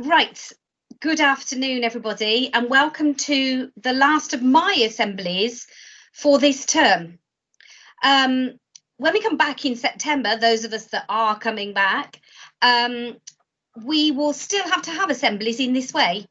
Right, good afternoon, everybody, and welcome to the last of my assemblies for this term. When we come back in September, those of us that are coming back, we will still have to have assemblies in this way.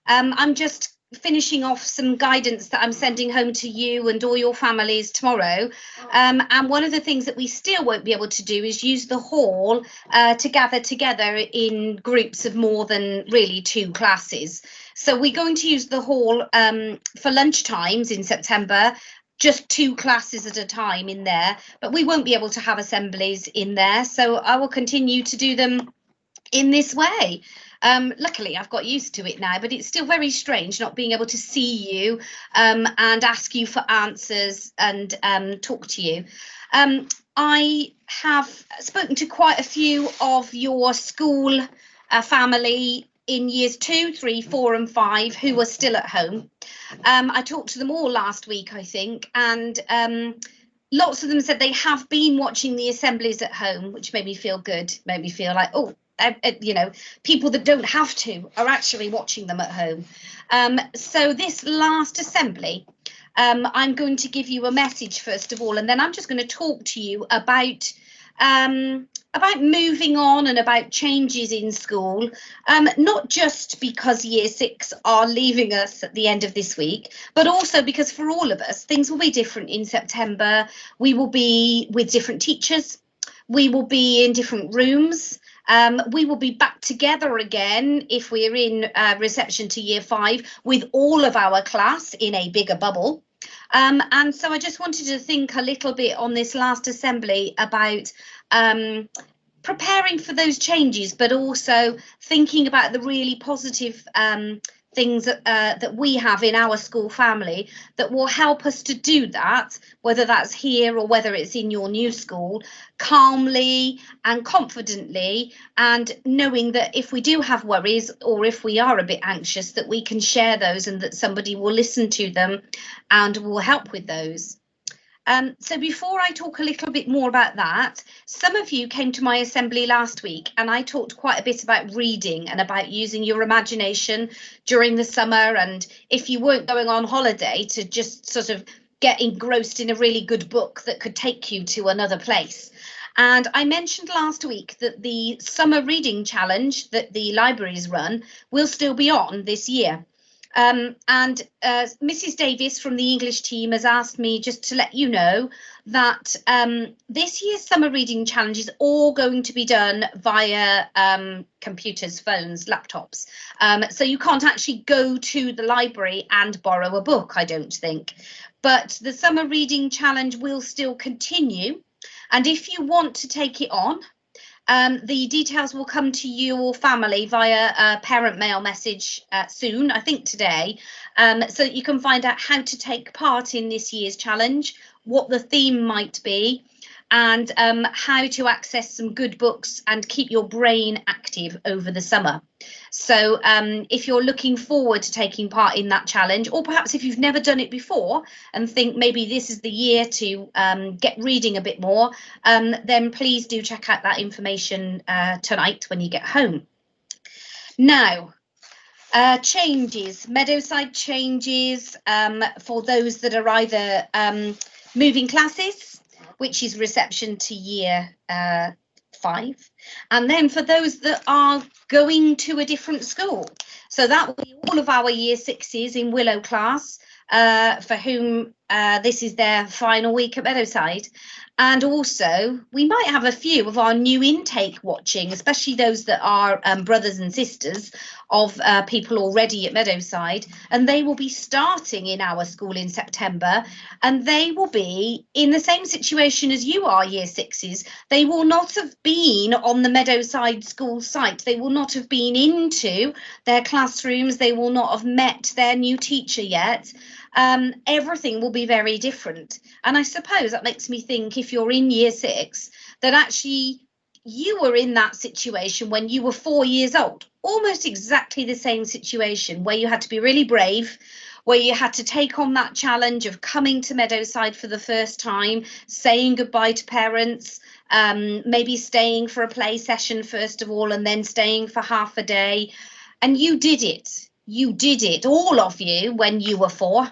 I'm just finishing off some guidance that I'm sending home to you and all your families tomorrow. And one of the things that we still won't be able to do is use the hall to gather together in groups of more than really 2 classes. So we're going to use the hall for lunch times in September, just 2 classes at a time in there, but we won't be able to have assemblies in there. So I will continue to do them in this way. Luckily, I've got used to it now, but it's still very strange not being able to see you and ask you for answers and talk to you. I have spoken to quite a few of your school family in years 2, 3, 4 and 5 who are still at home. I talked to them all last week, I think, and lots of them said they have been watching the assemblies at home, which made me feel good, made me feel like, oh, you know, people that don't have to are actually watching them at home. So this last assembly, I'm going to give you a message first of all, and then I'm just going to talk to you about moving on and about changes in school, not just because year 6 are leaving us at the end of this week, but also because for all of us, things will be different in September. We will be with different teachers. We will be in different rooms. We will be back together again if we're in reception to year 5 with all of our class in a bigger bubble. And so I just wanted to think a little bit on this last assembly about preparing for those changes, but also thinking about the really positive things that we have in our school family that will help us to do that, whether that's here or whether it's in your new school, calmly and confidently, and knowing that if we do have worries or if we are a bit anxious, that we can share those and that somebody will listen to them and will help with those. So before I talk a little bit more about that, some of you came to my assembly last week and I talked quite a bit about reading and about using your imagination during the summer, and if you weren't going on holiday, to just sort of get engrossed in a really good book that could take you to another place. And I mentioned last week that the summer reading challenge that the libraries run will still be on this year. And Mrs. Davis from the English team has asked me just to let you know that this year's summer reading challenge is all going to be done via computers, phones, laptops. So you can't actually go to the library and borrow a book, I don't think. But the summer reading challenge will still continue. And if you want to take it on, the details will come to you or family via a parent mail message soon, I think today, so that you can find out how to take part in this year's challenge, what the theme might be, and how to access some good books and keep your brain active over the summer. So if you're looking forward to taking part in that challenge, or perhaps if you've never done it before and think maybe this is the year to get reading a bit more, then please do check out that information tonight when you get home. Now, changes, Meadowside changes for those that are either moving classes, which is reception to year 5, and then for those that are going to a different school. So that will be all of our year 6s in Willow class, for whom this is their final week at Meadowside. And also we might have a few of our new intake watching, especially those that are brothers and sisters of people already at Meadowside, and they will be starting in our school in September, and they will be in the same situation as you are, year 6s. They will not have been on the Meadowside school site. They will not have been into their classrooms. They will not have met their new teacher yet. Everything will be very different. And I suppose that makes me think, if you're in year 6, that actually you were in that situation when you were 4 years old, almost exactly the same situation, where you had to be really brave, where you had to take on that challenge of coming to Meadowside for the first time, saying goodbye to parents, maybe staying for a play session first of all, and then staying for half a day. And you did it. You did it, all of you, when you were 4.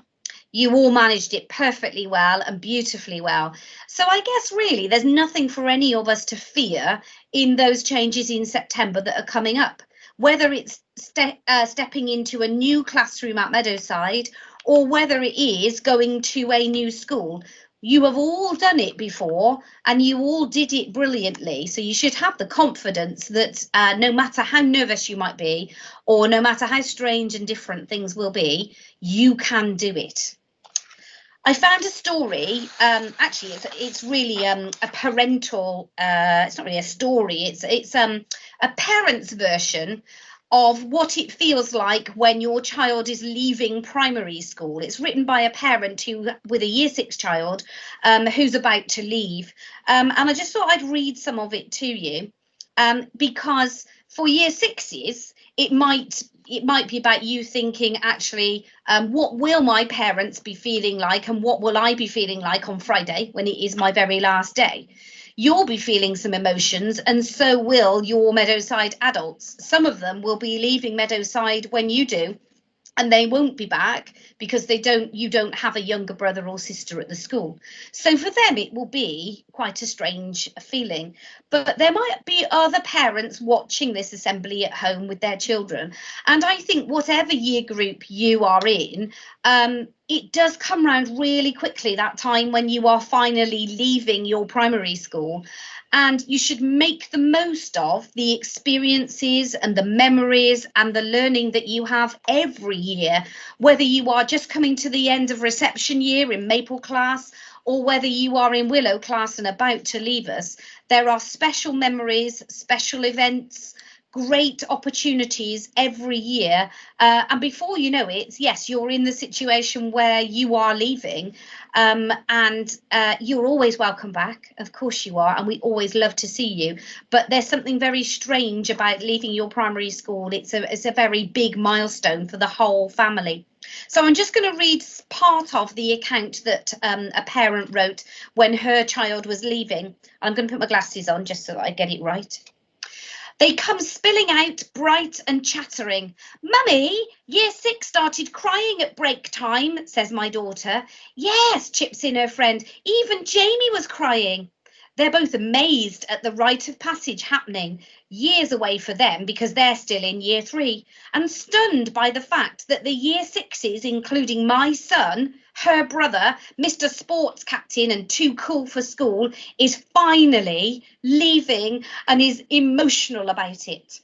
You all managed it perfectly well and beautifully well. So I guess really there's nothing for any of us to fear in those changes in September that are coming up, whether it's stepping into a new classroom at Meadowside or whether it is going to a new school. You have all done it before and you all did it brilliantly. So you should have the confidence that no matter how nervous you might be, or no matter how strange and different things will be, you can do it. I found a story, actually it's really a parental, it's not really a story, it's a parent's version of what it feels like when your child is leaving primary school. It's written by a parent who, with a year 6 child who's about to leave. And I just thought I'd read some of it to you because for year 6s, it might be about you thinking, actually, what will my parents be feeling like and what will I be feeling like on Friday when it is my very last day? You'll be feeling some emotions and so will your Meadowside adults. Some of them will be leaving Meadowside when you do, and they won't be back because you don't have a younger brother or sister at the school. So for them, it will be quite a strange feeling. But there might be other parents watching this assembly at home with their children. And I think whatever year group you are in, it does come round really quickly, that time when you are finally leaving your primary school. And you should make the most of the experiences and the memories and the learning that you have every year, whether you are just coming to the end of reception year in Maple class or whether you are in Willow class and about to leave us. There are special memories, special events, great opportunities every year. And before you know it, yes, you're in the situation where you are leaving. And you're always welcome back, of course you are, and we always love to see you, but there's something very strange about leaving your primary school. It's a very big milestone for the whole family. So I'm just going to read part of the account that a parent wrote when her child was leaving. I'm going to put my glasses on just so that I get it right. They come spilling out, bright and chattering. Mummy, year 6 started crying at break time, says my daughter. Yes, chips in her friend. Even Jamie was crying. They're both amazed at the rite of passage happening, years away for them because they're still in year 3, and stunned by the fact that the year 6s, including my son, her brother, Mr. Sports Captain and too cool for school, is finally leaving and is emotional about it.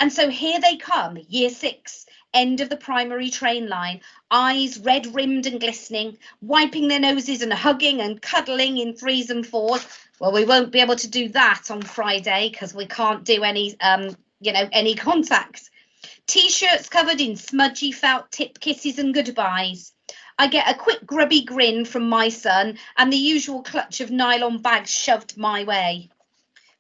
And so here they come, year 6, end of the primary train line, eyes red rimmed and glistening, wiping their noses and hugging and cuddling in 3s and 4s. Well, we won't be able to do that on Friday because we can't do any, any contact. T-shirts covered in smudgy felt tip kisses and goodbyes. I get a quick grubby grin from my son and the usual clutch of nylon bags shoved my way.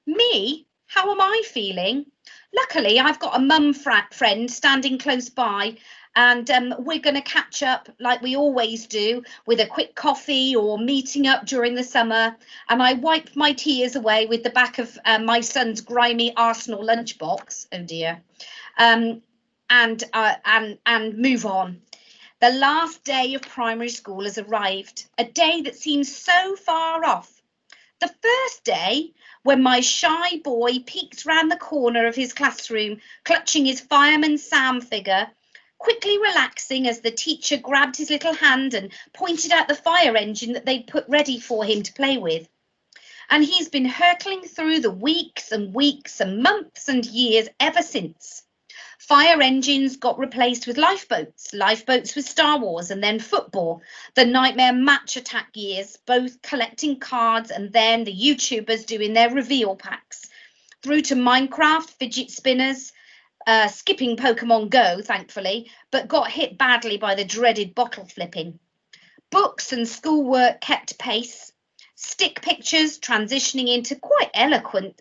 Me? How am I feeling? Luckily, I've got a mum friend standing close by, and we're going to catch up like we always do with a quick coffee or meeting up during the summer. And I wipe my tears away with the back of my son's grimy Arsenal lunchbox. Oh dear. And move on. The last day of primary school has arrived, a day that seems so far off. The first day, when my shy boy peeked round the corner of his classroom, clutching his Fireman Sam figure, quickly relaxing as the teacher grabbed his little hand and pointed out the fire engine that they'd put ready for him to play with. And he's been hurtling through the weeks and weeks and months and years ever since. Fire engines got replaced with lifeboats with Star Wars, and then football, the nightmare match attack years, both collecting cards and then the YouTubers doing their reveal packs, through to Minecraft, fidget spinners, skipping Pokemon Go, thankfully, but got hit badly by the dreaded bottle flipping. Books and schoolwork kept pace. Stick pictures transitioning into quite eloquent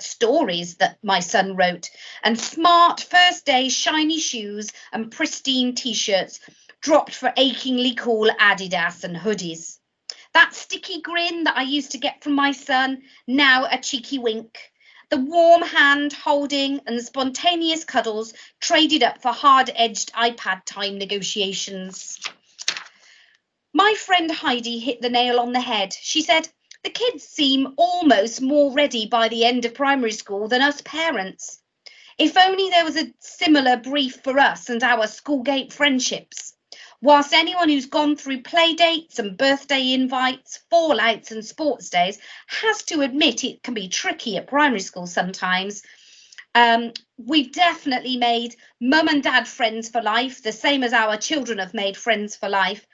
stories that my son wrote, and smart first day shiny shoes and pristine t-shirts dropped for achingly cool Adidas and hoodies. That sticky grin that I used to get from my son, now a cheeky wink. The warm hand holding and spontaneous cuddles traded up for hard-edged iPad time negotiations. My friend Heidi hit the nail on the head. She said, the kids seem almost more ready by the end of primary school than us parents. If only there was a similar brief for us and our schoolgate friendships. Whilst anyone who's gone through play dates and birthday invites, fallouts and sports days has to admit it can be tricky at primary school sometimes, we've definitely made mum and dad friends for life, the same as our children have made friends for life.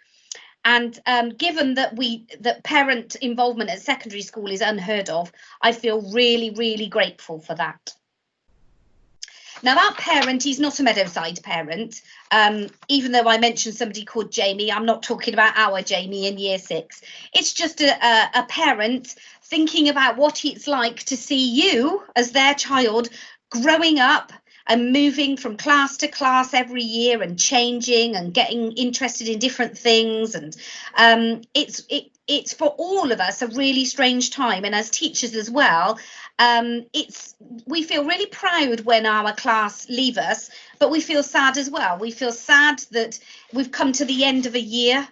And given that parent involvement at secondary school is unheard of, I feel really, really grateful for that. Now, that parent, he's not a Meadowside parent. Even though I mentioned somebody called Jamie, I'm not talking about our Jamie in year 6. It's just a parent thinking about what it's like to see you as their child growing up and moving from class to class every year and changing and getting interested in different things. And it's for all of us a really strange time. And as teachers as well, we feel really proud when our class leave us, but we feel sad as well. We feel sad that we've come to the end of a year,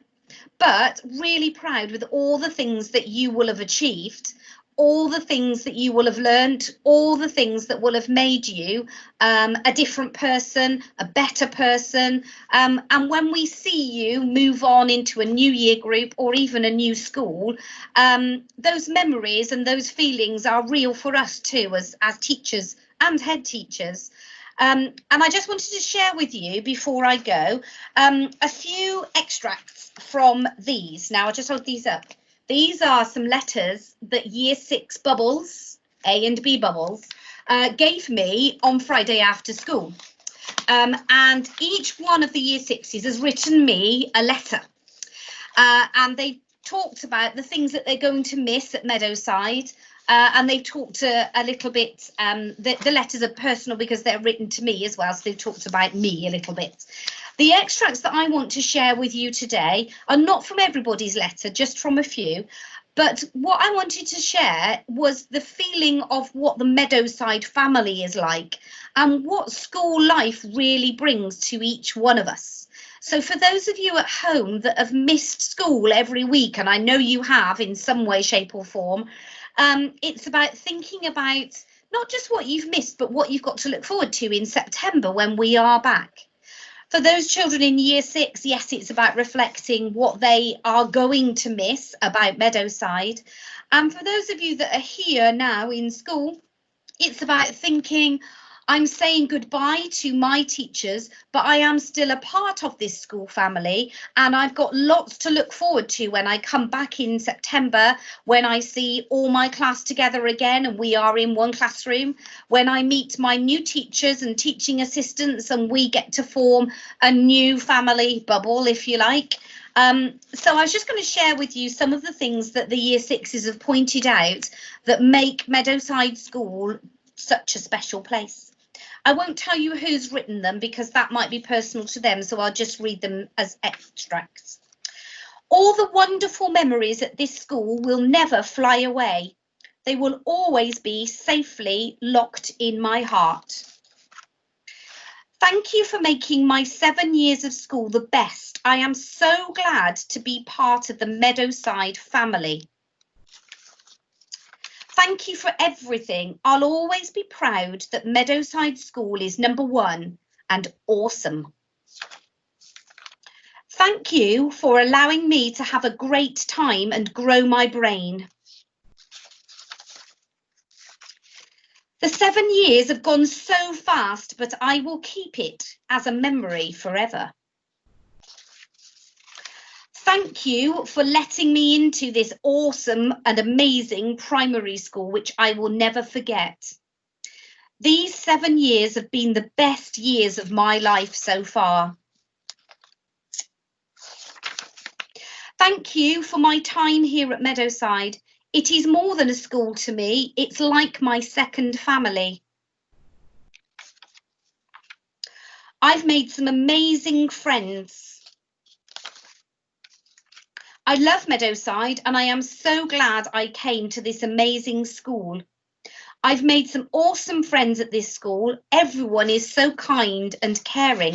but really proud with all the things that you will have achieved, all the things that you will have learned, all the things that will have made you a different person, a better person. And when we see you move on into a new year group or even a new school, those memories and those feelings are real for us too, as teachers and head teachers. And I just wanted to share with you before I go a few extracts from these. Now, I'll just hold these up. These are some letters that year 6 Bubbles, A and B Bubbles, gave me on Friday after school. And each one of the year 6s has written me a letter. And they talked about the things that they're going to miss at Meadowside. And they've talked a little bit, the letters are personal because they're written to me as well. So they've talked about me a little bit. The extracts that I want to share with you today are not from everybody's letter, just from a few. But what I wanted to share was the feeling of what the Meadowside family is like and what school life really brings to each one of us. So for those of you at home that have missed school every week, and I know you have in some way, shape or form, it's about thinking about not just what you've missed, but what you've got to look forward to in September when we are back. For those children in year 6, yes, it's about reflecting what they are going to miss about Meadowside. And for those of you that are here now in school, it's about thinking, I'm saying goodbye to my teachers, but I am still a part of this school family, and I've got lots to look forward to when I come back in September, when I see all my class together again and we are in one classroom, when I meet my new teachers and teaching assistants and we get to form a new family bubble, if you like. So I was just going to share with you some of the things that the year 6s have pointed out that make Meadowside School such a special place. I won't tell you who's written them because that might be personal to them, so I'll just read them as extracts. All the wonderful memories at this school will never fly away. They will always be safely locked in my heart. Thank you for making my 7 years of school the best. I am so glad to be part of the Meadowside family. Thank you for everything. I'll always be proud that Meadowside School is #1 and awesome. Thank you for allowing me to have a great time and grow my brain. The 7 years have gone so fast, but I will keep it as a memory forever. Thank you for letting me into this awesome and amazing primary school, which I will never forget. These 7 years have been the best years of my life so far. Thank you for my time here at Meadowside. It is more than a school to me. It's like my second family. I've made some amazing friends. I love Meadowside and I am so glad I came to this amazing school. I've made some awesome friends at this school. Everyone is so kind and caring.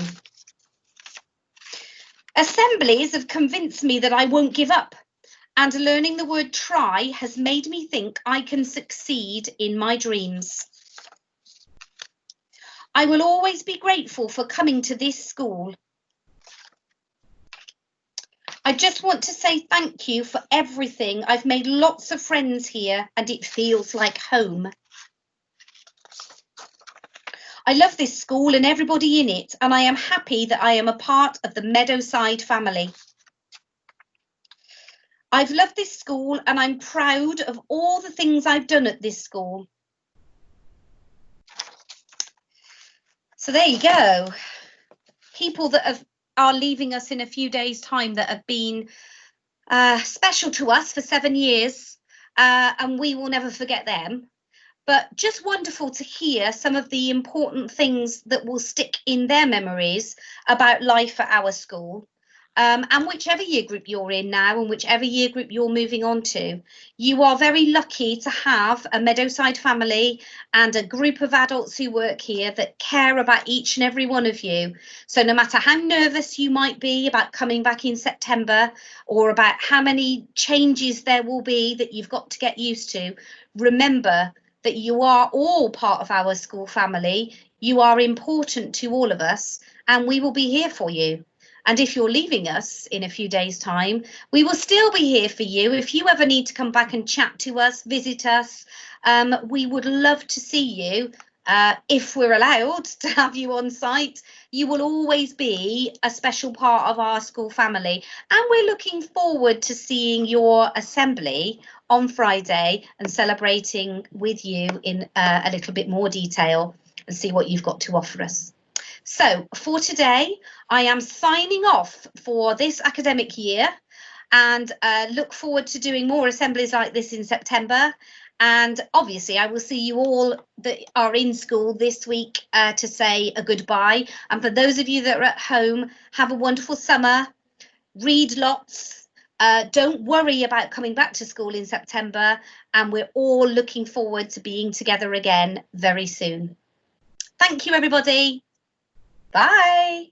Assemblies have convinced me that I won't give up, and learning the word try has made me think I can succeed in my dreams. I will always be grateful for coming to this school. I just want to say thank you for everything. I've made lots of friends here and it feels like home. I love this school and everybody in it, and I am happy that I am a part of the Meadowside family. I've loved this school and I'm proud of all the things I've done at this school. So there you go. People that are leaving us in a few days' time that have been special to us for 7 years, and we will never forget them. But just wonderful to hear some of the important things that will stick in their memories about life at our school. And whichever year group you're in now and whichever year group you're moving on to, you are very lucky to have a Meadowside family and a group of adults who work here that care about each and every one of you. So no matter how nervous you might be about coming back in September, or about how many changes there will be that you've got to get used to, remember that you are all part of our school family. You are important to all of us, and we will be here for you. And if you're leaving us in a few days' time, we will still be here for you. If you ever need to come back and chat to us, visit us, we would love to see you. If we're allowed to have you on site, you will always be a special part of our school family. And we're looking forward to seeing your assembly on Friday and celebrating with you in a little bit more detail and see what you've got to offer us. So for today, I am signing off for this academic year, and look forward to doing more assemblies like this in September. And obviously I will see you all that are in school this week to say a goodbye. And for those of you that are at home, have a wonderful summer, read lots. Don't worry about coming back to school in September, and we're all looking forward to being together again very soon. Thank you, everybody. Bye.